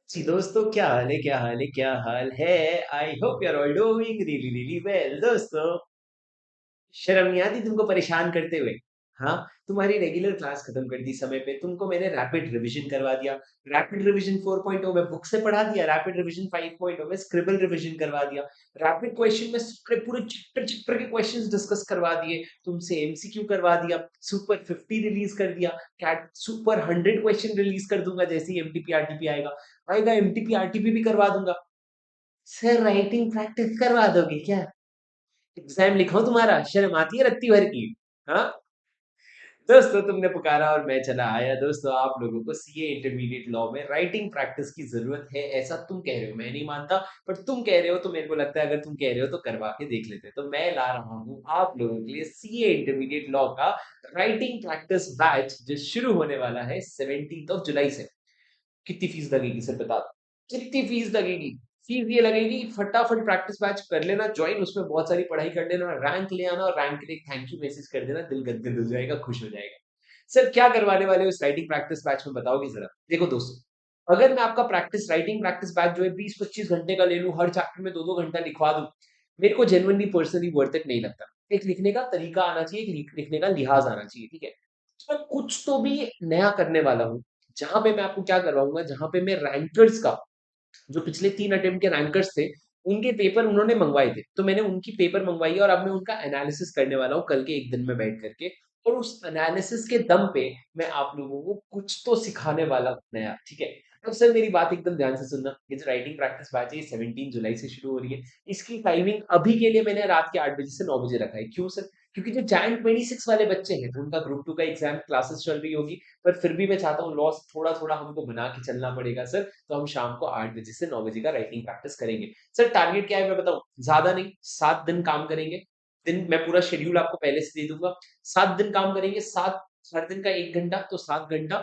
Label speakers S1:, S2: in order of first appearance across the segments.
S1: जी दोस्तों, क्या हाल है? क्या हाल है? क्या हाल है? I hope you are all doing really really well. दोस्तों, शर्म नहीं आती तुमको परेशान करते हुए? हाँ, तुम्हारी रेगुलर क्लास खत्म कर दी समय पे, तुमको मैंने रैपिड रिवीजन करवा दिया। रैपिड रिवीजन 4.0 में बुक से पढ़ा दिया, रैपिड रिवीजन 5.0 में स्क्रिबल रिवीजन करवा दिया। रैपिड क्वेश्चन में पूरे पूरे चैप्टर चैप्टर के क्वेश्चंस डिस्कस करवा दिए, तुमसे एमसीक्यू करवा दिया, सुपर 50 रिलीज कर दिया, कैट सुपर 100 क्वेश्चन रिलीज कर दूंगा जैसे ही एमटीपी आरटीपी आएगा। आएगा एमटीपी आरटीपी भी करवा दूंगा। सर, राइटिंग प्रैक्टिस करवा दोगे क्या? एग्जाम लिखाऊं तुम्हारा? शर्म आती है रत्ती भर की? हाँ दोस्तों, तुमने पुकारा और मैं चला आया। दोस्तों, आप लोगों को सीए इंटरमीडिएट लॉ में राइटिंग प्रैक्टिस की जरूरत है, ऐसा तुम कह रहे हो, मैं नहीं मानता। पर तुम कह रहे हो तो मेरे को लगता है अगर तुम कह रहे हो तो करवा के देख लेते। तो मैं ला रहा हूँ आप लोगों के लिए सीए इंटरमीडिएट लॉ का राइटिंग प्रैक्टिस बैच, जो शुरू होने वाला है 17 जुलाई से। कितनी फीस लगेगी सर, बता दो। कितनी फीस लगेगी? फीस ये लगेगी, फटाफट प्रैक्टिस बैच कर लेना ज्वाइन, उसमें बहुत सारी पढ़ाई कर लेना, रैंक ले आना और रैंक के लिए थैंक यू मैसेज कर देना, दिल गदगद हो जाएगा, खुश हो जाएगा। सर, क्या करवाने वाले हो इस राइटिंग प्रैक्टिस बैच में, बताओगे जरा? देखो दोस्तों, अगर मैं आपका प्रैक्टिस राइटिंग प्रैक्टिस बैच जो है 20-25 घंटे का ले लूं, हर चैप्टर में 2-2 घंटा लिखवा दूं, मेरे को जेन्युइनली पर्सनली वर्थ इट नहीं लगता। एक लिखने का तरीका आना चाहिए, एक लिखने का लिहाज आना चाहिए, ठीक है? तो मैं कुछ तो भी नया करने वाला हूँ, जहां पे मैं आपको क्या करवाऊंगा, जहां पे मैं रैंकर्स का, जो पिछले 3 अटेम्प्ट के रैंकर्स थे, उनके पेपर उन्होंने मंगवाए थे, तो मैंने उनकी पेपर मंगवाई है और अब मैं उनका एनालिसिस करने वाला हूँ कल के एक दिन में बैठ करके। और उस एनालिसिस के दम पे मैं आप लोगों को कुछ तो सिखाने वाला हूँ नया, ठीक है? अब सर, मेरी बात एकदम ध्यान से सुनना। ये जो राइटिंग प्रैक्टिस बैच है, ये 17 जुलाई से शुरू हो रही है। इसकी टाइमिंग अभी के लिए मैंने रात के 8 बजे से 9 बजे रखा है। क्यों सर? क्योंकि जो Jan'26 वाले बच्चे हैं, तो उनका ग्रुप 2 का एग्जाम क्लासेस चल रही होगी। पर फिर भी मैं चाहता हूँ लॉस थोड़ा थोड़ा हमको बना के चलना पड़ेगा सर। तो हम शाम को 8 बजे से 9 बजे का राइटिंग प्रैक्टिस करेंगे। सर, टारगेट क्या है मैं बताऊं? ज्यादा नहीं, 7 दिन काम करेंगे। दिन मैं पूरा शेड्यूल आपको पहले से दे दूंगा। 7 दिन काम करेंगे, सात, हर दिन का 1 घंटा, तो 7 घंटा।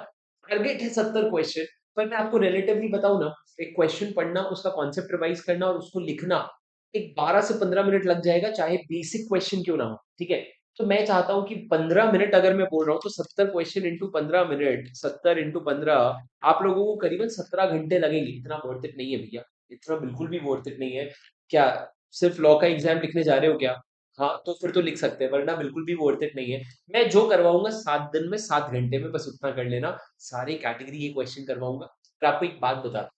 S1: टारगेट है 70 क्वेश्चन। पर मैं आपको रिलेटिवली बताऊं ना, एक क्वेश्चन पढ़ना, उसका कॉन्सेप्ट रिवाइज करना और उसको लिखना, एक 12 से 15 मिनट लग जाएगा, चाहे बेसिक क्वेश्चन क्यों ना हो, ठीक है? तो मैं चाहता हूं कि 15 मिनट अगर मैं बोल रहा हूँ, तो 70 क्वेश्चन इंटू 15 मिनट, 70 इंटू 15, आप लोगों को करीबन 17 घंटे लगेंगे। इतना वर्थ इट नहीं है भैया, इतना बिल्कुल भी वर्थ इट नहीं है। क्या सिर्फ लॉ का एग्जाम लिखने जा रहे हो क्या? हाँ, तो फिर तो लिख सकते हैं, वरना बिल्कुल भी वर्थ इट नहीं है। मैं जो करवाऊंगा 7 दिन में, 7 घंटे में, बस उतना कर लेना। सारे कैटेगरी ये क्वेश्चन करवाऊंगा। पर आपको एक बात बता,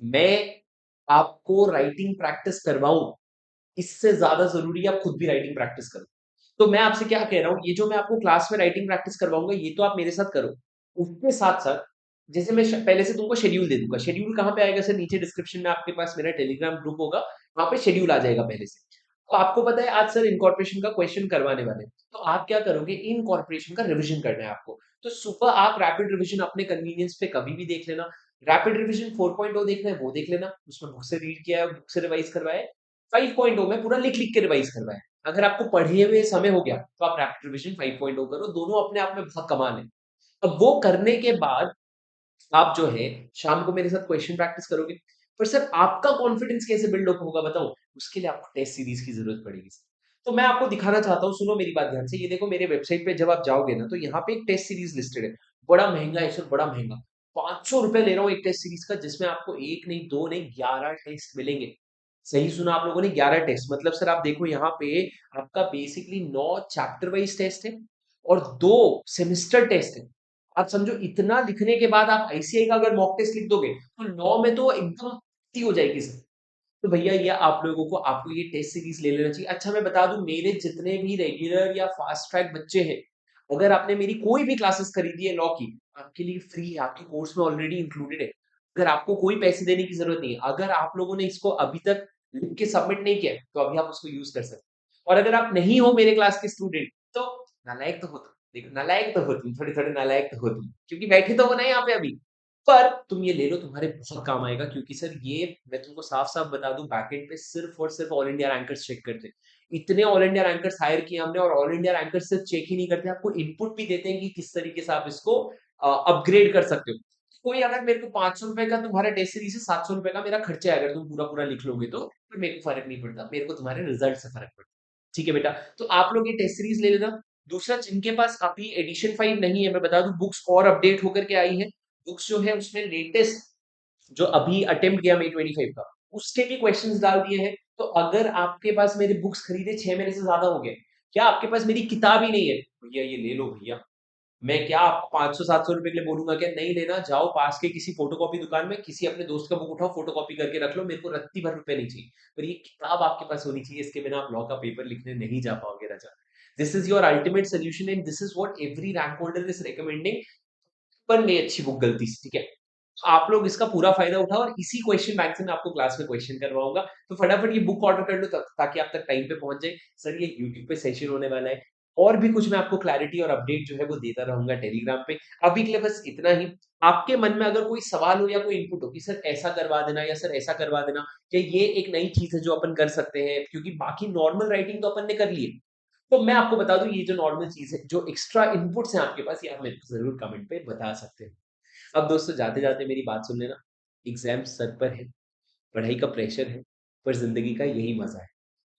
S1: मैं आपको राइटिंग प्रैक्टिस करवाऊं, इससे ज्यादा जरूरी है आप खुद भी राइटिंग प्रैक्टिस करो। तो मैं आपसे क्या कह रहा हूँ, ये जो मैं आपको क्लास में राइटिंग प्रैक्टिस करवाऊंगा, ये तो आप मेरे साथ करो। उसके साथ साथ, जैसे मैं पहले से तुमको शेड्यूल दे दूंगा। शेड्यूल कहाँ पे आएगा सर? नीचे डिस्क्रिप्शन में आपके पास मेरा टेलीग्राम ग्रुप होगा, वहां पे शेड्यूल आ जाएगा पहले से। तो आपको पता है आज सर इनकॉर्पोरेशन का क्वेश्चन करवाने वाले हैं। तो आप क्या करोगे, इनकॉर्पोरेशन का रिवीजन करना है आपको। तो सुबह आप रैपिड रिवीजन अपने कन्वीनियंस पे कभी भी देख लेना। रैपिड रिवीजन 4.0 देखना है वो देख लेना, उसमें बुक से रीड किया है, बुक से रिवाइज करवाया है। 5.0 में पूरा लिख लिख के रिवाइज करवाया है। अगर आपको पढ़े हुए समय हो गया, तो आप रैपिड रिवीजन 5.0 करो, दोनों अपने आप में बहुत कमाल है। अब वो करने के बाद आप जो है शाम को मेरे साथ क्वेश्चन प्रैक्टिस करोगे। पर सर, आपका कॉन्फिडेंस कैसे बिल्ड अप होगा बताओ? उसके लिए आपको टेस्ट सीरीज की जरूरत पड़ेगी। तो मैं आपको दिखाना चाहता हूँ, सुनो मेरी बात ध्यान से। ये देखो, मेरे वेबसाइट पे जब आप जाओगे ना, तो यहाँ पे एक टेस्ट सीरीज लिस्टेड है। बड़ा महंगा है सर, बड़ा महंगा। 500 रुपए ले रहा हूँ एक टेस्ट सीरीज का, जिसमें आपको एक नहीं, दो नहीं, 11 टेस्ट मिलेंगे। सही सुना आप लोगों ने, 11 टेस्ट। मतलब सर, आप देखो यहाँ पे आपका बेसिकली 9 चैप्टर वाइज टेस्ट है और 2 सेमिस्टर टेस्ट है। आप समझो, इतना लिखने के बाद आप आईसीआई का अगर मॉक टेस्ट लिख दोगे, तो 9 में तो एकदम हो जाएगी सर। तो भैया, ये आप लोगों को, आपको ये टेस्ट सीरीज ले लेना चाहिए। अच्छा, मैं बता दूं, मेरे जितने भी रेगुलर या फास्ट ट्रैक बच्चे हैं, अगर आपने मेरी कोई भी क्लासेस खरीदी है लॉ की, आपके लिए फ्री है, आपके कोर्स में ऑलरेडी इंक्लूडेड है। अगर आपको कोई पैसे देने की जरूरत नहीं है, अगर आप लोगों ने इसको अभी तक लिख के सबमिट नहीं किया है, तो अभी आप उसको यूज कर सकते हैं। और अगर आप नहीं हो मेरे क्लास के स्टूडेंट, तो नालायक तो हो तुम। देखो, नालायक तो हो तुम, थोड़े थोड़े नालायक तो हो तुम, क्योंकि बैठे तो हो ना यहाँ पे अभी। पर तुम ये ले लो, तुम्हारे बहुत काम आएगा। क्योंकि सर, ये मैं तुमको साफ साफ बता दूं, बैकएंड पे सिर्फ और सिर्फ ऑल इंडिया रैंकर्स चेक करते हैं। इतने ऑल इंडिया रैंकर्स हायर किए हमने, और ऑल इंडिया रैंकर्स सिर्फ चेक ही नहीं करते, आपको इनपुट भी देते हैं कि किस तरीके से आप इसको अपग्रेड कर सकते हो। कोई अगर मेरे को 500 रुपए का तुम्हारा टेस्ट सीरीज से 700 रुपए का मेरा खर्चा है, अगर तुम पूरा पूरा लिख लोगे, तो फिर मेरे को फर्क नहीं पड़ता, मेरे को तुम्हारे रिजल्ट से फर्क पड़ता। ठीक है बेटा? तो आप लोग ये टेस्ट सीरीज ले लेना। दूसरा, जिनके पास अभी एडिशन 5 नहीं है, मैं बता दूं, बुक्स और अपडेट होकर के आई है। बुक्स जो है उसमें लेटेस्ट जो अभी अटेम्प्ट किया May 25 का, उसके भी क्वेश्चंस डाल दिए हैं। तो अगर आपके पास मेरे बुक्स खरीदे 6 महीने से ज्यादा हो गए, क्या आपके पास मेरी किताब ही नहीं है, भैया ये ले लो भैया। मैं क्या आपको 500-700 रुपए के लिए बोलूंगा क्या? नहीं लेना, जाओ पास के किसी फोटोकॉपी दुकान में किसी अपने दोस्त का बुक उठाओ, फोटोकॉपी करके रख लो, मेरे को रत्ती भर रुपए नहीं चाहिए, पर ये किताब आपके पास होनी चाहिए, इसके बिना आप लॉ का पेपर लिखने नहीं जा पाओगे राजा। This is your ultimate solution and this is what every rank holder is recommending. पर नहीं अच्छी बुक गलती से, ठीक है? तो आप लोग इसका पूरा फायदा उठाओ और इसी क्वेश्चन बैंक से मैं आपको क्लास में क्वेश्चन करवाऊंगा। तो फटाफट ये बुक ऑर्डर कर लो ताकि आप तक टाइम पे पहुंच जाए। सर ये यूट्यूब पे सेशन होने वाला है, और भी कुछ मैं आपको क्लैरिटी और अपडेट जो है वो देता रहूंगा टेलीग्राम पे। अभी के लिए बस इतना ही। आपके मन में अगर कोई सवाल हो या कोई इनपुट हो कि सर ऐसा करवा देना या सर ऐसा करवा देना, क्या ये एक नई चीज है जो अपन कर सकते हैं, क्योंकि बाकी नॉर्मल राइटिंग तो अपन ने कर ली है। तो मैं आपको बता दूं, ये जो नॉर्मल चीज है, जो एक्स्ट्रा इनपुट्स हैं आपके पास, ये आप मेरे को जरूर कमेंट पे बता सकते हैं। अब दोस्तों जाते जाते मेरी बात सुन लेना। एग्जाम सर पर है, पढ़ाई का प्रेशर है, पर जिंदगी का यही मजा है।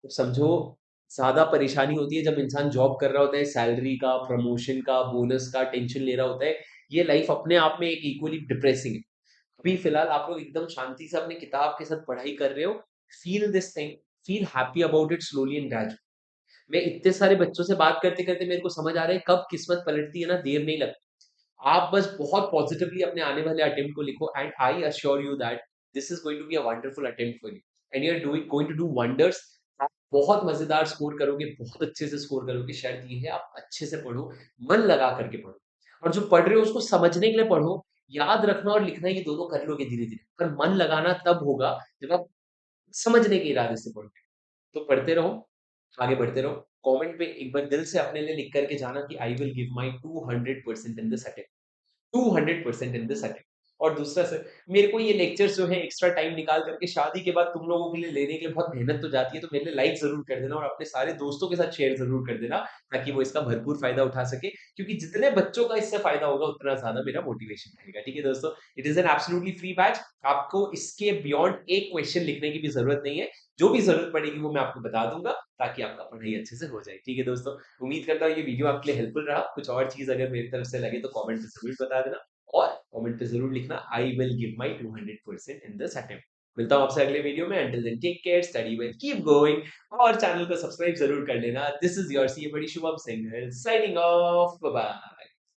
S1: तो समझो, ज्यादा परेशानी होती है जब इंसान जॉब कर रहा होता है, सैलरी का, प्रमोशन का, बोनस का टेंशन ले रहा होता है। ये लाइफ अपने आप में एक इक्वली डिप्रेसिंग है। अभी फिलहाल आप लोग एकदम शांति से अपने किताब के साथ पढ़ाई कर रहे हो। Feel this thing, feel happy about it slowly and gradually. मैं इतने सारे बच्चों से बात करते करते मेरे को समझ आ रहा है कब किस्मत पलटती है ना, देर नहीं लगती। आप बस बहुत पॉजिटिवली अपने आने वाले अटेम्प्ट को लिखो and I assure you that this is going to be a wonderful attempt for you and you are doing going to do wonders. आप बहुत मजेदार स्कोर करोगे, बहुत अच्छे से स्कोर करोगे। शर्त ये है आप अच्छे से पढ़ो, मन लगा करके पढ़ो, और जो पढ़ रहे हो उसको समझने के लिए पढ़ो। याद रखना और लिखना ये दोनों कर लोगे धीरे धीरे, पर मन लगाना तब होगा जब आप समझने के इरादे से पढ़ोगे। तो पढ़ते रहो, आगे बढ़ते रहो। कमेंट पे एक बार दिल से अपने लिए लिख करके जाना कि आई will give my 200% in this attempt, 200% in this attempt. और दूसरा सर, मेरे को ये लेक्चर्स जो है एक्स्ट्रा टाइम निकाल करके शादी के बाद तुम लोगों के लिए लेने के लिए बहुत मेहनत तो जाती है, तो मेरे लिए लाइक जरूर कर देना और अपने सारे दोस्तों के साथ शेयर जरूर कर देना, ताकि वो इसका भरपूर फायदा उठा सके। क्योंकि जितने बच्चों का इससे फायदा होगा उतना ज्यादा मेरा मोटिवेशन रहेगा। ठीक है दोस्तों, it is an absolutely free batch. आपको इसके बियॉन्ड एक क्वेश्चन लिखने की भी जरूरत नहीं है। जो भी जरूरत पड़ेगी वो मैं आपको बता दूंगा, ताकि आपका पढ़ाई अच्छे से हो जाए। ठीक है दोस्तों, उम्मीद करता हूँ ये वीडियो आपके लिए हेल्पफुल रहा। कुछ और चीज अगर मेरी तरफ से लगे तो कमेंट में जरूर बता देना, और कमेंट पे जरूर लिखना I will give my 200% in this attempt. मिलता हूँ आपसे अगले वीडियो में। Until then take care, study well, keep going, और चैनल को सब्सक्राइब जरूर कर लेना। This is your C buddy Shubham Singh signing off, bye bye.